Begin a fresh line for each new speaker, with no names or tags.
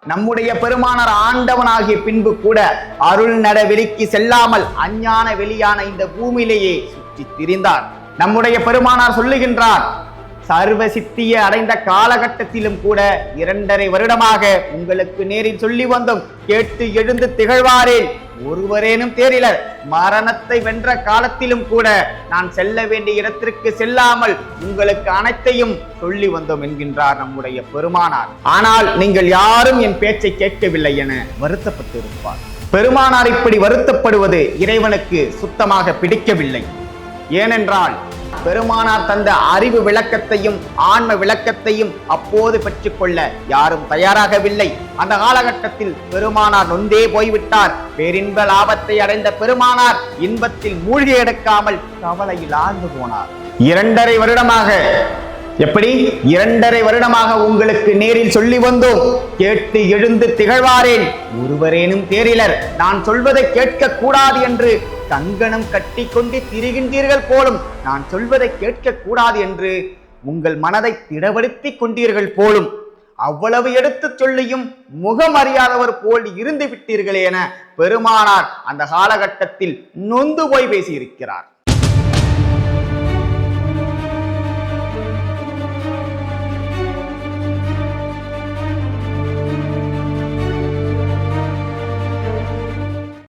நம்முடைய பெருமானார் ஆண்டவனாகிய பின்பு கூட அருள் நட வெளிக்கு செல்லாமல் அஞ்ஞான வெளியான இந்த பூமியிலேயே சுற்றி திரிந்தார். நம்முடைய பெருமானார் சொல்லுகின்றார், சர்வ சித்தியை அடைந்த காலகட்டத்திலும் கூட 2.5 வருடமாக உங்களுக்கு நேரில் சொல்லி வந்தோம், கேட்டு எழுந்து திகழ்வாரேன், ஒருவரேனும் தேறிலர். மரணத்தை வென்ற காலத்திலும் கூட நான் செல்ல வேண்டிய இடத்திற்கு செல்லாமல் உங்களுக்கு அனைத்தையும் சொல்லி வந்தோம் என்கின்றார் நம்முடைய பெருமானார். ஆனால் நீங்கள் யாரும் என் பேச்சை கேட்கவில்லை என வருத்தப்பட்டு இருப்பார். பெருமானார் இப்படி வருத்தப்படுவது இறைவனுக்கு சுத்தமாக பிடிக்கவில்லை. ஏனென்றால் பெருமானார் தந்த அறிவு விளக்கத்தையும் ஆன்ம விளக்கத்தையும் அப்போது பெற்றுக்கொள்ள யாரும் தயாராகவில்லை. அந்த காலகட்டத்தில் பெருமானார் நொந்தே போய்விட்டார். பேரின்ப லாபத்தை அடைந்த பெருமானார் இன்பத்தில் மூழ்கி எடுக்காமல் கவலையில் ஆழ்ந்து போனார். 2.5 வருடமாக எப்படி 2.5 வருடமாக உங்களுக்கு நேரில் சொல்லி வந்தோம், கேட்டு எழுந்து திகழ்வாரேன், ஒருவரேனும் தேறிலர். நான் சொல்வதை கேட்க கூடாது என்று கங்கணம் கட்டி கொண்டு திரிகின்றீர்கள் போலும், நான் சொல்வதை கேட்க கூடாது என்று உங்கள் மனதை திடப்படுத்தி கொண்டீர்கள் போலும், அவ்வளவு எடுத்து சொல்லியும் முகம் அறியாதவர் போல் இருந்து விட்டீர்களே என பெருமானார் அந்த காலகட்டத்தில் நொந்து போய் பேசியிருக்கிறார்.